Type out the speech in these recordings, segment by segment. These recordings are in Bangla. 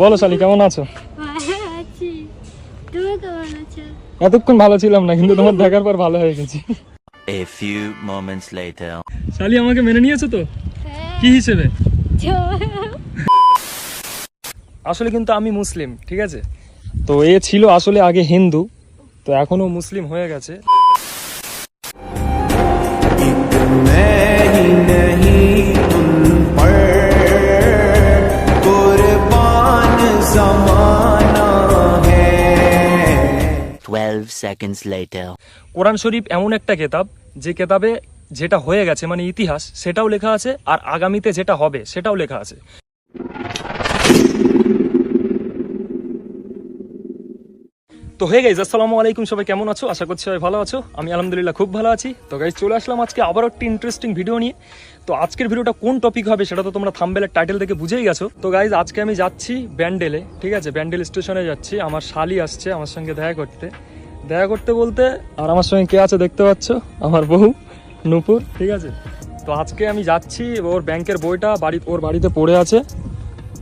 বলো শালি, কেমন আছো? আছি। তুমি কেমন আছো? এতক্ষণ ভালো ছিলাম না, কিন্তু তোমার দেখার পর ভালো হয়ে গেছি। A few moments later. শালি আমাকে মেনে নিয়েছো তো? কি হিসেবে? আসলে কিন্তু আমি মুসলিম, ঠিক আছে? তো এ ছিল আসলে আগে হিন্দু, তো এখনো মুসলিম হয়ে গেছে। मैं ही नहीं तुम पर कुर्बान ज़माना है। 12 seconds later. কোরআন শরীফ এমন একটা কেতাব, যে কেতাবে যেটা হয়ে গেছে মানে ইতিহাস, সেটাও লেখা আছে, আর আগামীতে যেটা হবে সেটাও লেখা আছে। তো হে গাইজ, আসসালামু আলাইকুম, সবাই কেমন আছো? আশা করছি সবাই ভালো আছো। আমি আলহামদুলিল্লাহ খুব ভালো আছি। তো গাইজ চলে আসলাম আজকে আবারও একটা ইন্টারেস্টিং ভিডিও নিয়ে। তো আজকের ভিডিওটা কোন টপিক হবে সেটা তো তোমরা থাম্বনেলের টাইটেল থেকে বুঝেই গেছো। তো গাইজ আজকে আমি যাচ্ছি ব্যান্ডেলে, ঠিক আছে? ব্যান্ডেল স্টেশনে যাচ্ছি। আমার শালি আসছে আমার সঙ্গে দেখা করতে বলতে, আর আমার সঙ্গে কে আছে দেখতে পাচ্ছ, আমার বউ নূপুর, ঠিক আছে? তো আজকে আমি যাচ্ছি, ওর ব্যাংকের বইটা ওর বাড়িতে পড়ে আছে,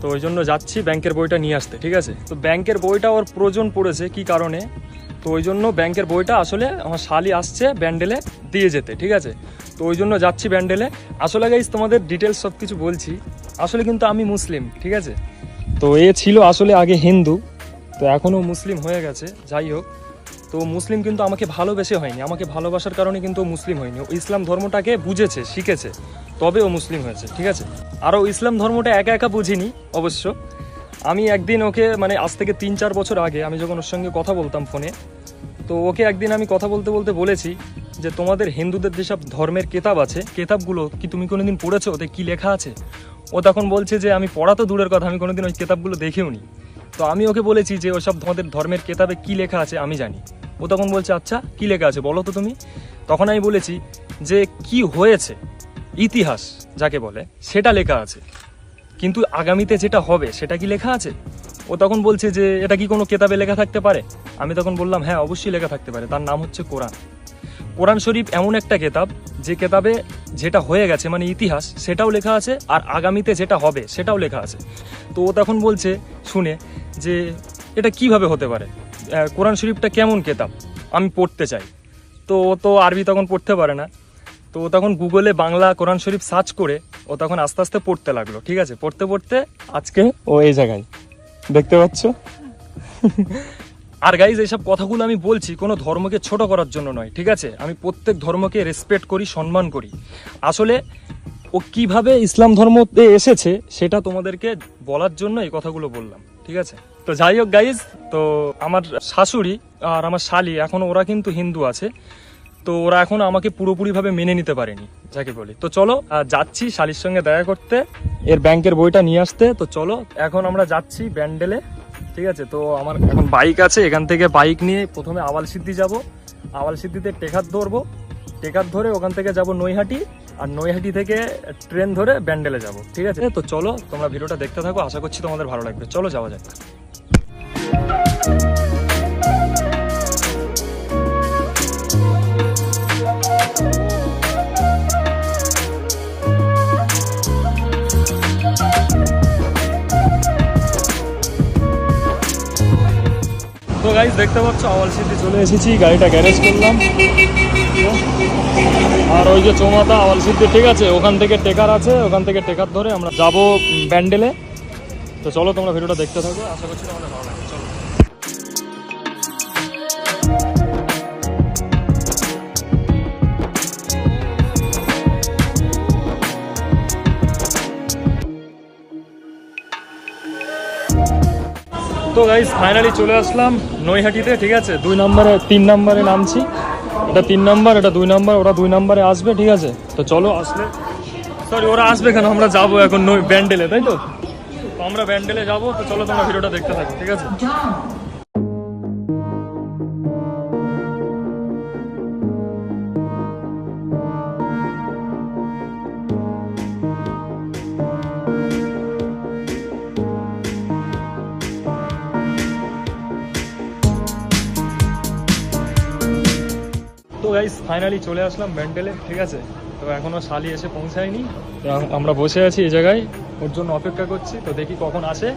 তো ওই জন্য যাচ্ছি ব্যাংকের বইটা নিয়ে আসতে, ঠিক আছে? তো ব্যাংকের বইটা ওর প্রয়োজন পড়েছে কি কারণে, তো ওই জন্য ব্যাংকের বইটা আসলে আমার শালি আসছে ব্যান্ডেলে দিয়ে যেতে, ঠিক আছে? তো ওই জন্য যাচ্ছি ব্যান্ডেলে। আসলে গাইস তোমাদের ডিটেলস সব কিছু বলছি। আসলে কিন্তু আমি মুসলিম, ঠিক আছে? তো এ ছিল আসলে আগে হিন্দু, তো এখনও মুসলিম হয়ে গেছে। যাই হোক, তো মুসলিম কিন্তু আমাকে ভালোবেসে হয়নি, আমাকে ভালোবাসার কারণে কিন্তু ও মুসলিম হয়নি। ও ইসলাম ধর্মটাকে বুঝেছে, শিখেছে, তবে ও মুসলিম হয়েছে, ঠিক আছে? আর ও ইসলাম ধর্মটা একা একা বুঝিনি অবশ্য। আমি একদিন ওকে, মানে আজ থেকে 3-4 বছর আগে আমি যখন ওর সঙ্গে কথা বলতাম ফোনে, তো ওকে একদিন আমি কথা বলতে বলতে বলেছি যে তোমাদের হিন্দুদের যেসব ধর্মের কেতাব আছে, কেতাবগুলো কি তুমি কোনোদিন পড়েছো? ওতে কী লেখা আছে? ও তখন বলছে যে আমি পড়া তো দূরের কথা, আমি কোনোদিন ওই কেতাবগুলো দেখেও নি। তো আমি ওকে বলেছি যে ওসব তোমাদের ধর্মের কেতাবে কী লেখা আছে আমি জানি। ও তখন বলছে আচ্ছা কী লেখা আছে বলো তো তুমি। তখন আমি বলেছি যে কি হয়েছে, ইতিহাস যাকে বলে, সেটা লেখা আছে, কিন্তু আগামীতে যেটা হবে সেটা কি লেখা আছে? ও তখন বলছে যে এটা কি কোনো কেতাবে লেখা থাকতে পারে? আমি তখন বললাম হ্যাঁ অবশ্যই লেখা থাকতে পারে, তার নাম হচ্ছে কোরআন। কোরআন শরীফ এমন একটা কেতাব, যে কেতাবে যেটা হয়ে গেছে মানে ইতিহাস, সেটাও লেখা আছে, আর আগামীতে যেটা হবে সেটাও লেখা আছে। তো ও তখন বলছে শুনে যে এটা কিভাবে হতে পারে, কোরআন শরীফটা কেমন কেতাব, আমি পড়তে চাই। তো ও তো আরবি তখন পড়তে পারে না, তো ও তখন গুগলে বাংলা কোরআন শরীফ সার্চ করে ও তখন আস্তে আস্তে পড়তে লাগলো, ঠিক আছে? পড়তে পড়তে আজকে ও এই জায়গায় দেখতে পাচ্ছ। আর গাইজ এইসব কথাগুলো আমি বলছি কোনো ধর্মকে ছোট করার জন্য নয়, ঠিক আছে? আমি প্রত্যেক ধর্মকে রেসপেক্ট করি, সম্মান করি। আসলে ও কিভাবে ইসলাম ধর্মতে এসেছে সেটা তোমাদেরকে বলার জন্য এই কথাগুলো বললাম, ঠিক আছে? তো যাই হোক গাইজ, তো আমার শাশুড়ি আর আমার শালি এখন ওরা কিন্তু হিন্দু আছে, তো ওরা এখন আমাকে পুরোপুরিভাবে মেনে নিতে পারেনি যাকে বলি। তো চলো যাচ্ছি শালির সঙ্গে দেখা করতে, এর ব্যাংকের বইটা নিয়ে আসতে। তো চলো এখন আমরা যাচ্ছি ব্যান্ডেলে, ঠিক আছে? তো আমার এখন বাইক আছে, এখান থেকে বাইক নিয়ে প্রথমে আওয়ালসিদ্ধি যাব, আওয়ালসিদ্ধিতে টেকার ধরবো, টেকার ধরে ওখান থেকে যাব নৈহাটি, আর নৈহাটি থেকে ট্রেন ধরে ব্যান্ডেলে যাব, ঠিক আছে? তো চলো তোমরা ভিডিওটা দেখতে থাকো, আশা করছি তোমাদের ভালো লাগবে। চলো যাওয়া যাক। তো গাইজ দেখতে পাচ্ছ আওয়ালসিদ্ধি চলে এসেছি, গাড়িটা গ্যারেজ করলাম। আর ওই যে চৌমাথা আওয়ালসিদ্ধি, ঠিক আছে? ওখান থেকে টেকার আছে, ওখান থেকে টেকার ধরে আমরা যাব ব্যান্ডেলে। তো চলো তোমরা ভিডিওটা দেখতে থাকো, আশা করছি তোমাদের ভালো লাগবে। চলো। তো গাইস ফাইনালি চলে আসলাম নৈহাটিতে, ঠিক আছে? 3 নম্বরে নামছি। এটা 3 নম্বর, এটা 2 নম্বর, ওরা 2 নম্বরে আসবে, ঠিক আছে? তো চলো আসলে, সরি ওরা আসবে কেন, আমরা যাবো এখন ব্যান্ডেলে, তাই তো? তো আমরা ব্যান্ডেলে যাবো, তো চলো তোমরা ভিডিওটা দেখতে থাকো, ঠিক আছে? তো গাইস ফাইনালি চলে আসলাম ব্যান্ডেলে, ঠিক আছে? তো এখনো শালি এসে পৌঁছায়নি, তো আমরা বসে আছি এই জায়গায়, ওর জন্য অপেক্ষা করছি, তো দেখি কখন আসে।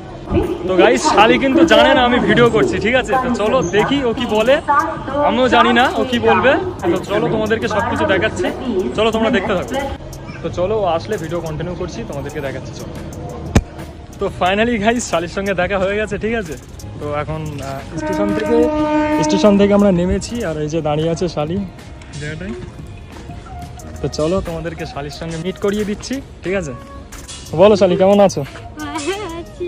তো গাইস শালি কিন্তু জানে না আমি ভিডিও করছি, ঠিক আছে? তো চলো দেখি ও কি বলে, আমিও জানি না ও কি বলবে। তো চলো তোমাদেরকে সবকিছু দেখাচ্ছি, চলো তোমরা দেখতে থাকো। তো চলো ও আসলে ভিডিও কন্টিনিউ করছি, তোমাদেরকে দেখাচ্ছি। চলো। তো ফাইনালি গাইস শালির সঙ্গে দেখা হয়ে গেছে, ঠিক আছে? তো এখন স্টেশন থেকে আমরা নেমেছি, আর এই যে দাঁড়িয়ে আছে শালি জায়গাটায়। তো চলো তোমাদেরকে শালির সঙ্গে মিট করিয়ে দিচ্ছি, ঠিক আছে? বলো শালি কেমন আছো? ভালো আছি,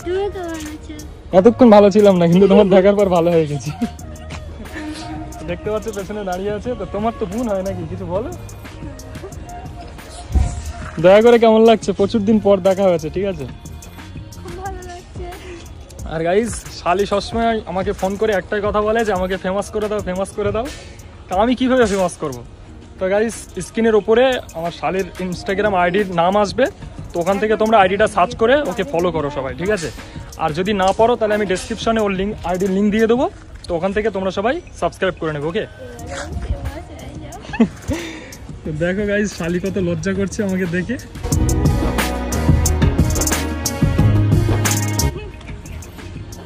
তুমি কেমন আছো? এতক্ষণ ভালো ছিলাম না, কিন্তু তোমার দেখার পর ভালো হয়ে গেছি। দেখতে পাচ্ছ পেছনে দাঁড়িয়ে আছে, তো তোমার তো বোন হয় নাকি, কিছু বলো। দয়া করে কেমন লাগছে? প্রচুর দিন পর দেখা হয়েছে, ঠিক আছে? খুব ভালো লাগছে। আর গাইজ শালি সবসময় আমাকে ফোন করে একটাই কথা বলে যে আমাকে ফেমাস করে দাও, ফেমাস করে দাও। তা আমি কিভাবে ফেমাস করব? তো গাইজ স্ক্রিনের উপরে আমার শালির ইনস্টাগ্রাম আইডির নাম আসবে, তো ওখান থেকে তোমরা আইডিটা সার্চ করে ওকে ফলো করো সবাই, ঠিক আছে? আর যদি না পারো তাহলে আমি ডেসক্রিপশনে ওর আইডির লিঙ্ক দিয়ে দেবো, তো ওখান থেকে তোমরা সবাই সাবস্ক্রাইব করে নেবে, ওকে? তো দেখো গাইজ শালি কত লজ্জা করছে আমাকে দেখে।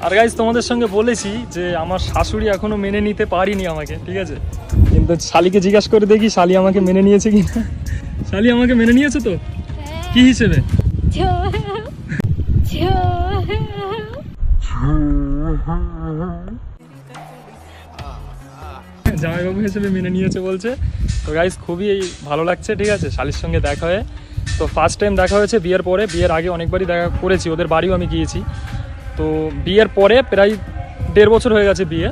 আর গাইজ তোমাদের সঙ্গে বলেছি যে আমার শাশুড়ি এখনো মেনে নিতে পারিনি আমাকে, ঠিক আছে? কিন্তু শালিকে জিজ্ঞাসা করে দেখি শালি আমাকে মেনে নিয়েছে কিনা। শালি আমাকে মেনে নিয়েছে তো? কি হিসেবে? জামাইবাবু হিসেবে মেনে নিয়েছে বলছে। তো গাইজ খুবই ভালো লাগছে, ঠিক আছে, শালির সঙ্গে দেখা হয়ে। তো ফার্স্ট টাইম দেখা হয়েছে বিয়ের পরে, বিয়ের আগে অনেকবারই দেখা করেছি, ওদের বাড়িও আমি গিয়েছি। তো বিয়ের পরে প্রায় 1.5 বছর হয়ে গেছে বিয়ে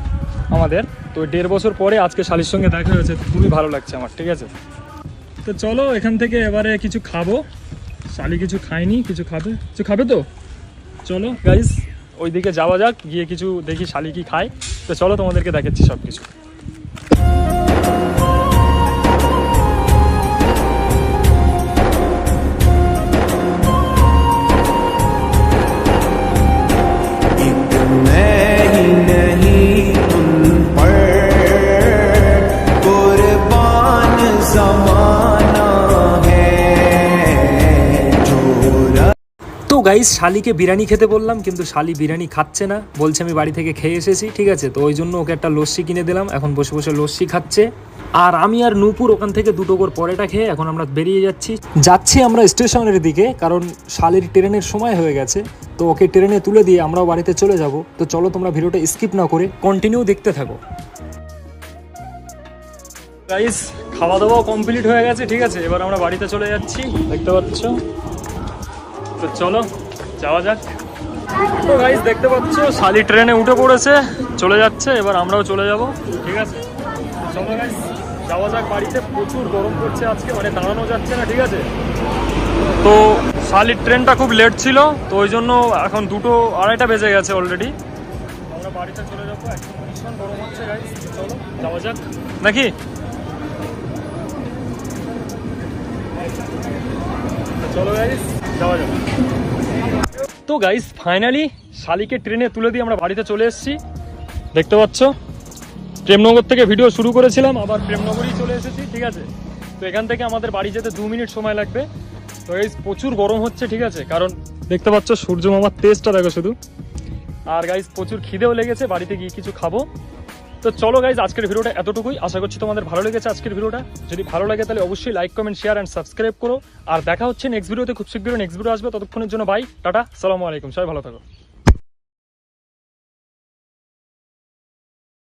আমাদের, তো 1.5 বছর পরে আজকে শালির সঙ্গে দেখা হয়েছে, খুবই ভালো লাগছে আমার, ঠিক আছে? তো চলো এখান থেকে এবারে কিছু খাবো, শালি কিছু খায়নি, কিছু খাবে তো? চলো গাইজ ওইদিকে যাওয়া যাক, গিয়ে কিছু দেখি শালি কি খায়। তো চলো তোমাদেরকে দেখাচ্ছি সব কিছু। एक मैं ही नहीं तुम पर कुर्बान ज़माना है जो তো গাইস শালিকে বিরিয়ানি খেতে বললাম, কিন্তু শালি বিরিয়ানি খাচ্ছে না, বলছে আমি বাড়ি থেকে খেয়ে এসেছি, ঠিক আছে? তো ওই জন্য ওকে একটা লস্যি কিনে দিলাম, এখন বসে বসে লস্যি খাচ্ছে। আর আমি আর নূপুর ওখান থেকে 2 করে পরোটা খেয়ে এখন আমরা বেরিয়ে যাচ্ছি আমরা স্টেশনের দিকে, কারণ শালির ট্রেনের সময় হয়ে গেছে। তো ওকে ট্রেনে তুলে দিয়ে আমরাও বাড়িতে চলে যাব। তো চলো তোমরা ভিডিওটা স্কিপ না করে কন্টিনিউ দেখতে থাকো। গাইস খাওয়া দাওয়াও কমপ্লিট হয়ে গেছে, ঠিক আছে? এবার আমরা বাড়িতে চলে যাচ্ছি, দেখতে পাচ্ছ। তো চলো যাওয়া যাক। তো গাইস দেখতে পাচ্ছ শালি ট্রেনে উঠে পড়েছে, চলে যাচ্ছে, এবার আমরাও চলে যাব, ঠিক আছে? চলো গাইস যাওয়া যাক বাড়িতে। প্রচুর গরম পড়ছে আজকে, মানে দাঁড়ানো যাচ্ছে না, ঠিক আছে? তো শালির ট্রেনটা খুব লেট ছিল, তো ওই জন্য এখন 2-2:30 বেজে গেছে অলরেডি। আমরা বাড়িতে চলে যাবো, একদম ভীষণ গরম হচ্ছে গাইস। চলো যাওয়া যাক নাকি? চলো গাইস যাওয়া যাক। তো গাইস ফাইনালি শালিকে ট্রেনে তুলে দিয়ে আমরা বাড়িতে চলে এসেছি, দেখতে পাচ্ছ। প্রেমনগর থেকে ভিডিও শুরু করেছিলাম, আবার প্রেমনগরই চলে এসেছি, ঠিক আছে? তো এখান থেকে আমাদের বাড়ি যেতে 2 মিনিট সময় লাগবে। তো গাইস প্রচুর গরম হচ্ছে, ঠিক আছে? কারণ দেখতে পাচ্ছ সূর্য মামার তেজটা দেখো শুধু। আর গাইস প্রচুর খিদেও লেগেছে, বাড়িতে গিয়ে কিছু খাবো। তো চলো গাইজ আজকের ভিডিওটা এতটুকুই, আশা করছি তোমাদের ভালো লেগেছে আজকের ভিডিওটা। যদি ভালো লাগে তাহলে অবশ্যই like, comment, share and subscribe করো। আর দেখা হচ্ছে নেক্সট ভিডিওতে, খুব শীঘ্রই নেক্সট ভিডিও আসবে। ততক্ষণের জন্য বাই, টাটা, আসসালামু আলাইকুম, সবাই ভালো থাকো।